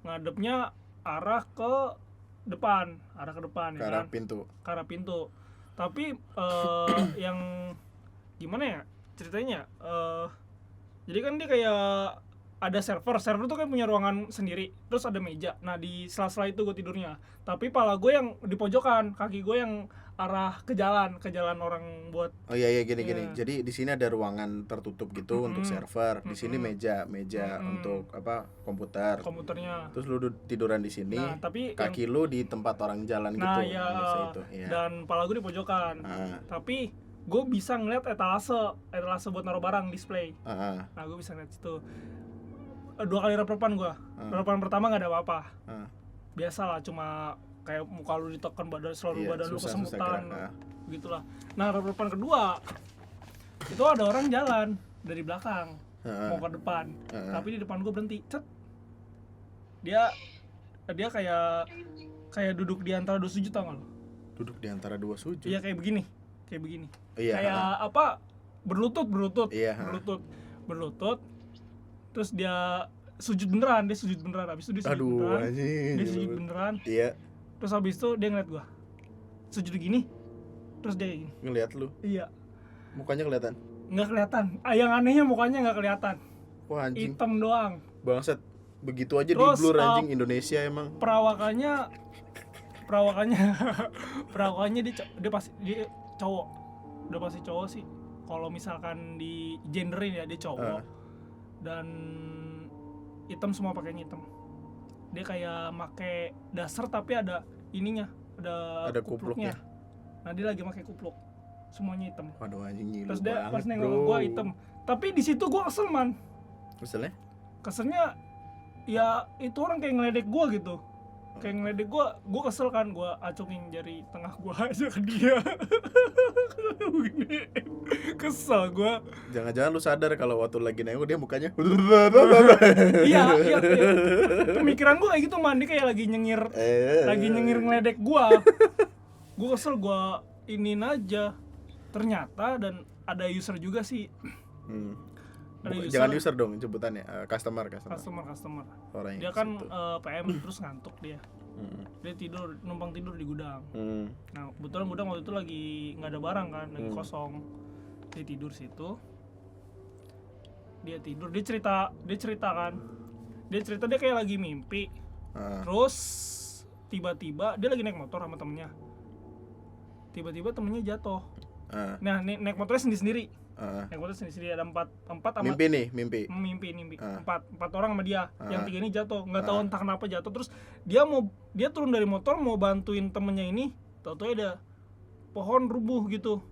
ngadepnya arah ke depan ya ke arah kan? pintu. Tapi yang gimana ya ceritanya, jadi kan dia kayak ada server tuh kan punya ruangan sendiri, terus ada meja. Nah di sela-sela itu gue tidurnya, tapi pala gue yang di pojokan, kaki gue yang arah ke jalan orang buat. Oh iya gini. Jadi di sini ada ruangan tertutup gitu untuk server. Di sini meja untuk apa, komputernya. Terus lu tiduran di sini. Nah, tapi kaki lu di tempat orang jalan nah, gitu. Ya, biasa itu. Iya. Dan pala gue di pojokan. Tapi gue bisa ngeliat etalase buat naruh barang, display. Nah gue bisa ngeliat situ. 2 kali rep-repan gue. Rep-repan pertama nggak ada apa-apa. Biasa lah, cuma kayak muka lu ditekan, seluruh badan lu kesemutan, begitulah. Nah rep-repan kedua itu ada orang jalan dari belakang mau ke depan, tapi di depan gue berhenti. Cet. Dia kayak duduk di antara 2 sujud, tau gak lo? Duduk di antara 2 sujud. Iya kayak begini. Iya. Kayak apa? Berlutut. Iya. Berlutut. Terus dia sujud beneran. Habis itu dia sujud beneran. Dia sujud beneran. Iya. Terus habis itu dia ngeliat gua. Sujud gini. Terus dia kayak gini. Ngeliat lu. Iya. Mukanya kelihatan. Nggak kelihatan. Yang anehnya mukanya nggak kelihatan. Wah anjing. Hitam doang. Bangsat. Begitu aja Terus, di blur anjing. Indonesia emang. Perawakannya dia cowok. Udah pasti cowok sih. Kalau misalkan di genderin ya, dia cowok. Dan hitam semua pakainya hitam. Dia kayak make dasar tapi ada ininya, Ada kupluknya. Nah dia lagi pakai kupluk, semuanya hitam. Waduh anjing ngilu Terus dia banget, pas nengok bro. gue hitam. Tapi di situ gue kesel man. Misalnya? Keselnya ya itu orang kayak ngeledek gue gitu. Kayak ngeledek gue kesel kan, gue acungin jari tengah gue aja ke dia. Begini. Kesel gue. Jangan-jangan lu sadar kalau waktu lagi nengok dia mukanya Iya. Pemikiran gue kayak gitu man, dia kayak lagi nyengir ngeledek gue. Gue kesel, gue iniin aja. Ternyata dan ada user juga sih. Ada Jangan user dong sebutannya, customer. Customer. Orang Dia yang kan situ. PM terus ngantuk dia. Dia numpang tidur di gudang. Hmm. Nah kebetulan gudang waktu itu lagi nggak ada barang kan, lagi kosong. Dia tidur situ. Dia tidur, dia cerita kan. Dia cerita dia kayak lagi mimpi. Terus tiba-tiba dia lagi naik motor sama temennya. Tiba-tiba temennya jatuh. Nah naik motornya sendiri. Naik motor sendiri ada empat sama Mimpi. empat orang sama dia. Yang tiga ini jatuh, nggak tahu entah kenapa jatuh. Terus dia turun dari motor mau bantuin temennya ini, tahu-tahu ada pohon rubuh gitu.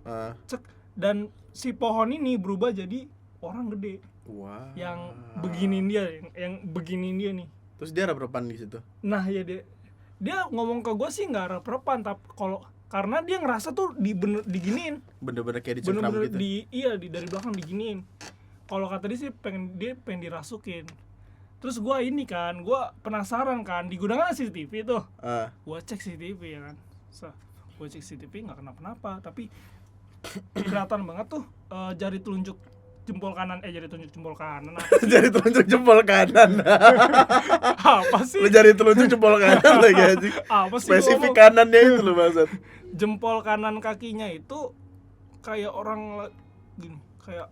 Cek, dan si pohon ini berubah jadi orang gede. Wah. Yang beginiin dia nih. Terus dia rep-repan di situ. Nah ya dia ngomong ke gue sih nggak rep-repan, tapi karena dia ngerasa tuh diginiin. Bener-bener kayak dicengkram gitu. Dari belakang diginiin. Kalau kata dia sih pengen dirasukin. Terus gue penasaran kan, di gudang ada CCTV tuh. Gue cek CCTV ya kan. Gue cek CCTV nggak kenapa-napa, tapi kelihatan banget tuh jari telunjuk jempol kanan Jari telunjuk jempol kanan. Apa sih? Lu jari telunjuk jempol kanan lagi anjing. Apa sih? Spesifik kanannya itu lu maksud. Jempol kanan kakinya itu kayak orang gini,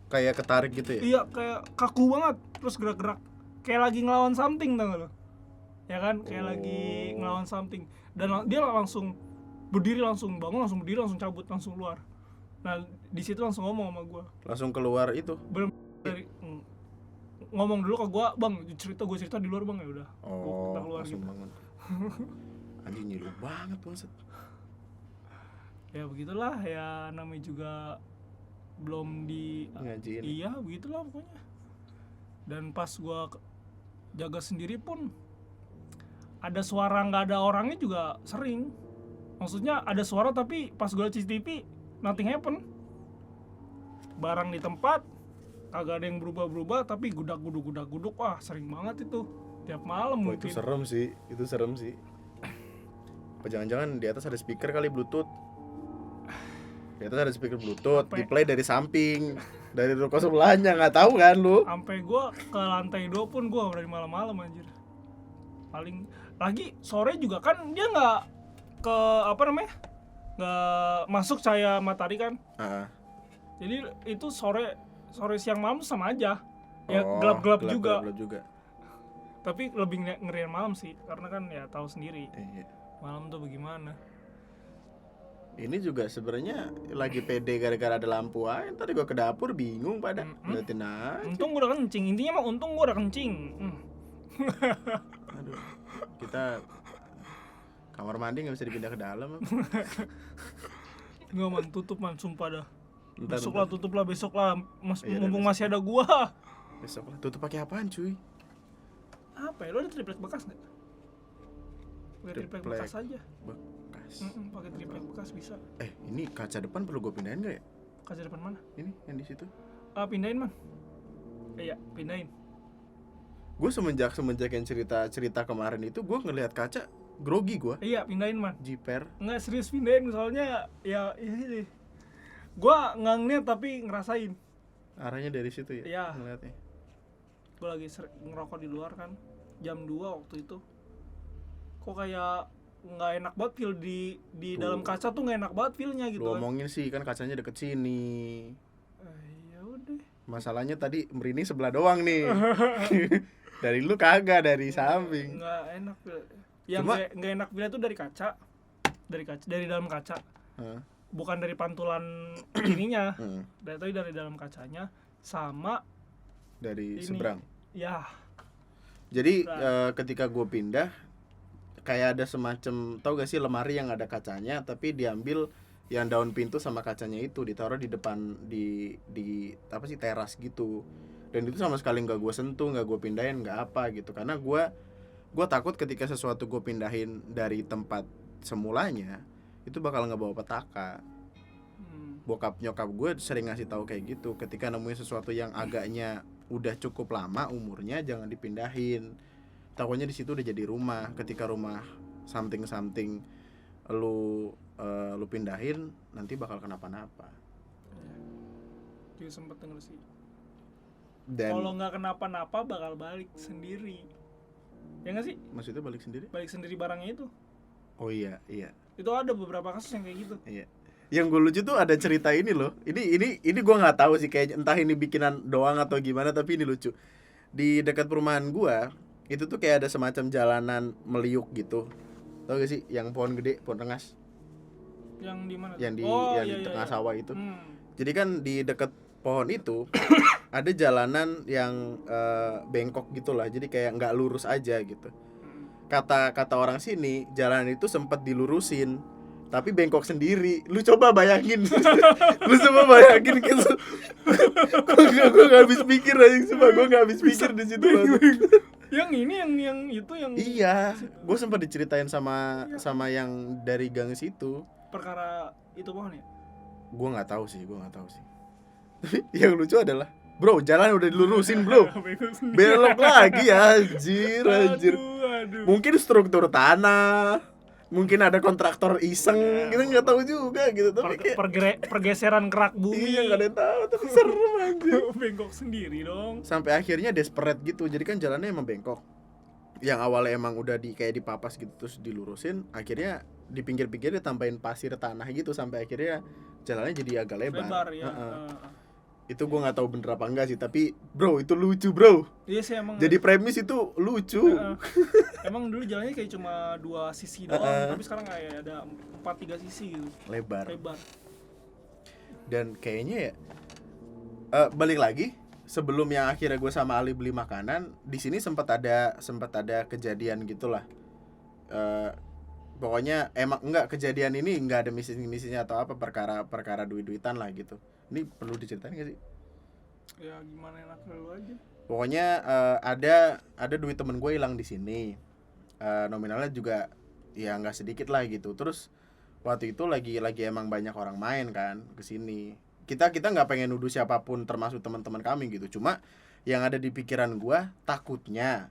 kayak ketarik gitu ya? Iya, kayak kaku banget, terus gerak-gerak kayak lagi ngelawan something, tau gak lo? Ya kan, kayak lagi ngelawan something. Dan dia langsung berdiri, langsung bangun, langsung berdiri, langsung cabut, langsung keluar. Nah, di situ langsung ngomong sama gue. Langsung keluar itu. Ngomong dulu ke gue, "Bang, gue cerita di luar, Bang." Ya udah. Oh, keluar langsung gitu. bangun. Anjing nyilu banget maksud. Ya begitulah, ya namanya juga belum di Ngajiin. Iya, begitulah pokoknya. Dan pas gue jaga sendiri pun ada suara nggak ada orangnya juga sering. Maksudnya ada suara tapi pas gue liat CCTV nothing happen. Barang di tempat kagak ada yang berubah-berubah, tapi guduk. Wah sering banget itu tiap malam. Itu serem sih. Apa jangan-jangan di atas ada speaker kali Bluetooth? Di atas ada speaker Bluetooth, di play dari samping, dari ruko sebelahnya, nggak tahu kan lu? Sampai gue ke lantai 2 pun gue dari malam-malam anjir. Paling lagi sore juga kan dia nggak ke nggak masuk cahaya matahari kan. Jadi itu sore siang malam sama aja. Ya gelap-gelap juga. Tapi lebih ngerian malam sih, karena kan ya tahu sendiri. Iya. Malam tuh bagaimana. Ini juga sebenarnya lagi pede gara-gara ada lampu aja. Tadi gua ke dapur bingung pada ngeliatin aja. Untung gua udah kencing. Intinya mah untung gua udah kencing. Aduh. Kita kamar mandi nggak bisa dipindah ke dalam. Nggak man, tutup man, sumpah dah. Bentar. Tutup lah besok lah. Iya, Mumpung besok. masih ada gua. Besok lah. Tutup pakai apaan cuy? Apa ya? Lo ada triplek bekas nggak? Pakai triplek bekas aja. Bekas. Pakai triplek bekas bisa. Ini kaca depan perlu gue pindahin nggak ya? Kaca depan mana? Ini yang di situ. Pindahin man. Iya, pindahin. Gue semenjak yang cerita kemarin itu gue ngelihat kaca grogi gue. Iya, pindahin man. Jiper. Nggak serius pindahin, soalnya ya ini. Gua nggak ngeliat tapi ngerasain. Arahnya dari situ ya? Iya. Ngeliatnya. Gue lagi ngerokok di luar kan, jam 2 waktu itu. Kok kayak nggak enak banget feel di dalam kaca tuh, nggak enak banget feelnya gitu. Lu omongin sih kan kacanya deket sini. Ya udah. Masalahnya tadi merinding sebelah doang nih. Dari lu kagak, dari samping. Nggak enak feel. Yang nggak enak feelnya tuh dari kaca, dari dalam kaca. Bukan dari pantulan ininya. Dari dalam kacanya sama dari ini. seberang. Ya. Jadi Nah. ketika gue pindah, kayak ada semacam, tau gak sih lemari yang ada kacanya, tapi diambil yang daun pintu sama kacanya itu ditaruh di depan di apa sih, teras gitu. Dan itu sama sekali nggak gue sentuh, nggak gue pindahin, nggak apa gitu, karena gue takut ketika sesuatu gue pindahin dari tempat semulanya itu bakal ngebawa petaka. Bokap nyokap gue sering ngasih tahu kayak gitu, ketika nemuin sesuatu yang agaknya udah cukup lama umurnya jangan dipindahin, takutnya di situ udah jadi rumah. Ketika rumah something lu pindahin nanti bakal kenapa-napa. Juga sempet denger sih. Dan Kalau nggak kenapa-napa bakal balik sendiri. Ya nggak sih? maksudnya balik sendiri? Balik sendiri barangnya itu. Oh iya. Itu ada beberapa kasus yang kayak gitu. Iya. Yang gue lucu tuh ada cerita ini loh. Ini gue nggak tahu sih, kayak entah ini bikinan doang atau gimana, tapi ini lucu. Di dekat perumahan gue itu tuh kayak ada semacam jalanan meliuk gitu. Tahu gak sih yang pohon gede, pohon rengas, Yang di mana? yang di iya, di tengah iya. sawah itu. Hmm. Jadi kan di dekat pohon itu ada jalanan yang bengkok gitulah. Jadi kayak nggak lurus aja gitu. Kata orang sini jalanan itu sempat dilurusin tapi bengkok sendiri. Lu coba bayangin. Lu coba bayangin gitu. Gue gak habis pikir aja, sumpah gue gak habis pikir di situ banget. Yang ini yang itu yang Iya, gue sempat diceritain sama yang dari gang situ. perkara itu pohon ya. Gue nggak tahu sih. Tapi yang lucu adalah, bro, jalan udah dilurusin bro, Bengkok sendiri. belok lagi anjir. Aduh. Mungkin struktur tanah, mungkin ada kontraktor iseng, kita nggak tahu juga gitu. Tapi kayak Pergeseran kerak bumi. iya, nggak ada yang tahu, tapi serem anjir. Bengkok sendiri dong. Sampai akhirnya desperate gitu, jadi kan jalannya emang bengkok. Yang awalnya emang udah kayak dipapas gitu terus dilurusin, akhirnya di pinggir-pinggir ditambahin pasir tanah gitu, sampai akhirnya jalannya jadi agak lebar. Lebar ya. Itu gue nggak tahu bener apa enggak sih, tapi bro itu lucu bro. Iya sih emang. Jadi premis itu lucu. Emang dulu jalannya kayak cuma 2 sisi doang, tapi sekarang kayak ada 4-3 sisi gitu. Lebar. Lebar. Dan kayaknya ya balik lagi sebelum yang akhirnya gue sama Ali beli makanan, di sini sempat ada kejadian gitulah. Pokoknya emang enggak, kejadian ini enggak ada misinya atau apa, perkara duit-duitan lah gitu. Ini perlu diceritain gak sih? Ya gimana enak lu aja. Pokoknya ada duit temen gue hilang di sini. Nominalnya juga ya nggak sedikit lah gitu. Terus waktu itu lagi emang banyak orang main kan ke sini. Kita nggak pengen nuduh siapapun termasuk teman-teman kami gitu. Cuma yang ada di pikiran gue, takutnya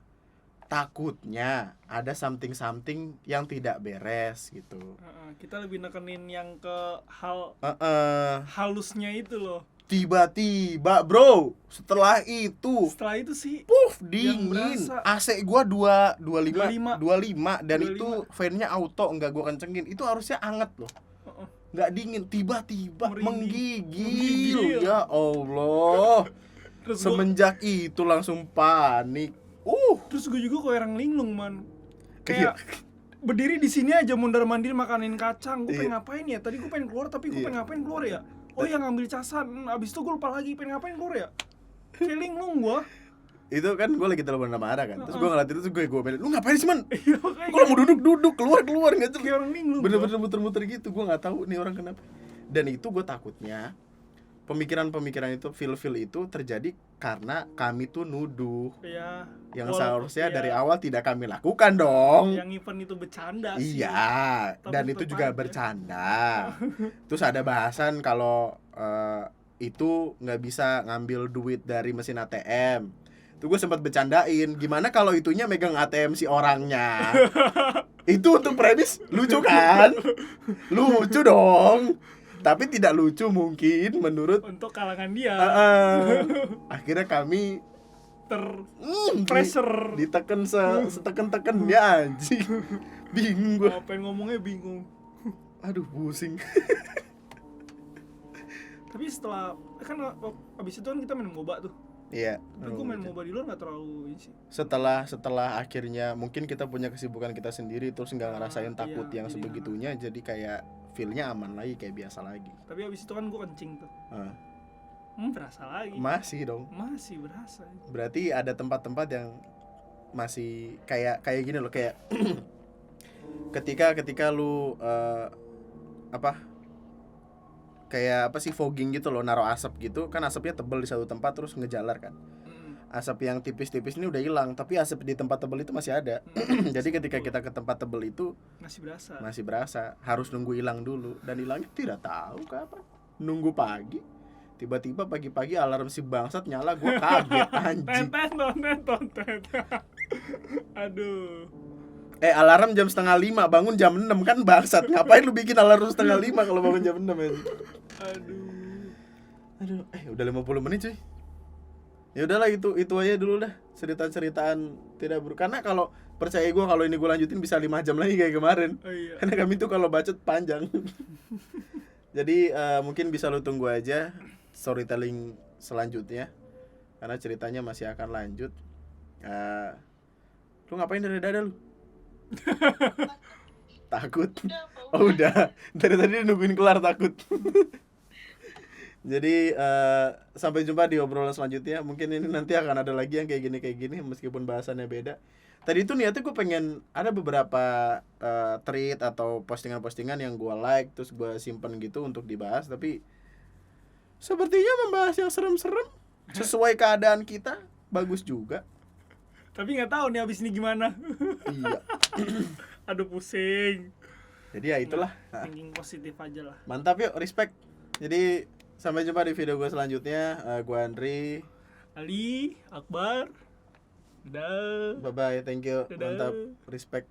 ada something yang tidak beres gitu. Kita lebih nekenin yang ke hal halusnya itu loh. Tiba-tiba bro, setelah itu sih dingin. berasa. AC gua 25 dan 25. itu fan-nya auto, enggak gua kencengin. Itu harusnya anget loh. Enggak dingin, tiba-tiba menggigil. Ya Allah. Terus Semenjak itu langsung panik. Terus gue juga kayak orang linglung man. Iya. Kayak berdiri di sini aja mondar-mandir makanin kacang. Gue Iya. pengen ngapain ya? Tadi gue pengen keluar tapi gue pengen ngapain keluar ya? Oh ya ngambil casan. Abis itu gue lupa lagi pengen ngapain keluar ya? Kayak linglung gue. Itu kan gue lagi telepon sama Ara kan. Terus gue ngeliat itu, terus gue bilang, "Lu ngapain sih, Man? Iya Kalau mau duduk keluar enggak jelas." kayak orang linglung. Bener-bener muter-muter gitu. Gue nggak tahu nih orang kenapa. Dan itu gue takutnya pemikiran itu, feel itu terjadi karena kami tuh nuduh. Iya. Yang seharusnya dari awal tidak kami lakukan dong. Yang event itu bercanda sih. Iya, Tapi dan tetep itu juga aja. bercanda. Terus ada bahasan kalau itu nggak bisa ngambil duit dari mesin ATM. Itu gue sempat bercandain, gimana kalau itunya megang ATM si orangnya. Itu untuk premis lucu kan? Lucu dong. Tapi tidak lucu mungkin menurut Untuk kalangan dia. akhirnya kami pressure. diteken seteken-teken ya anjing. Bingung gue. Pengen ngomongnya bingung. Aduh pusing. Tapi setelah kan abis itu kan kita main MOBA tuh. Iya. Tapi gue main MOBA di luar gak terlalu ini sih. Setelah akhirnya mungkin kita punya kesibukan kita sendiri, terus nggak ngerasain takut iya, yang jadi sebegitunya, jadi kayak feel-nya aman lagi kayak biasa lagi. Tapi abis itu kan gue kencing tuh. Ah. Berasa lagi. Masih dong. Masih berasa. Berarti ada tempat-tempat yang masih kayak gini loh, kayak ketika lu kayak apa sih, fogging gitu loh, naruh asap gitu kan, asapnya tebel di satu tempat terus ngejalar kan. Asap yang tipis-tipis ini udah hilang, tapi asap di tempat tebel itu masih ada. Jadi ketika kita ke tempat tebel itu masih berasa, harus nunggu hilang dulu, dan hilangnya tidak tahu kapan. Nunggu pagi, tiba-tiba pagi-pagi alarm si bangsat nyala, gua kaget anjing. Tonten. Aduh. Alarm jam 4:30, bangun jam 6 kan bangsat. Ngapain lu bikin alarm 4:30 kalau bangun jam 6 ya? Aduh, udah 50 menit cuy. Ya udahlah, itu aja dulu dah cerita-ceritaan tidak karena kalau percaya gue, kalau ini gue lanjutin bisa 5 jam lagi kayak kemarin. Iya. Karena kami tuh kalau bacot panjang. Jadi mungkin bisa lu tunggu aja storytelling selanjutnya, karena ceritanya masih akan lanjut. Lu ngapain dari dada lu? Takut. Udah. Dari tadi nungguin kelar takut. Jadi sampai jumpa di obrolan selanjutnya. Mungkin ini nanti akan ada lagi yang kayak gini meskipun bahasannya beda. Tadi itu niatnya gue pengen ada beberapa tweet atau postingan-postingan yang gue like terus gue simpen gitu untuk dibahas, tapi sepertinya membahas yang serem-serem sesuai keadaan kita bagus juga. Tapi nggak tahu nih abis ini gimana. Iya. Aduh pusing. Jadi ya itulah. Thinking positif aja lah. Mantap, yuk, respect. Jadi sampai jumpa di video gue selanjutnya. Gue Andri, Ali, Akbar. Dadah. bye bye, thank you. Dadah. Mantap, respect.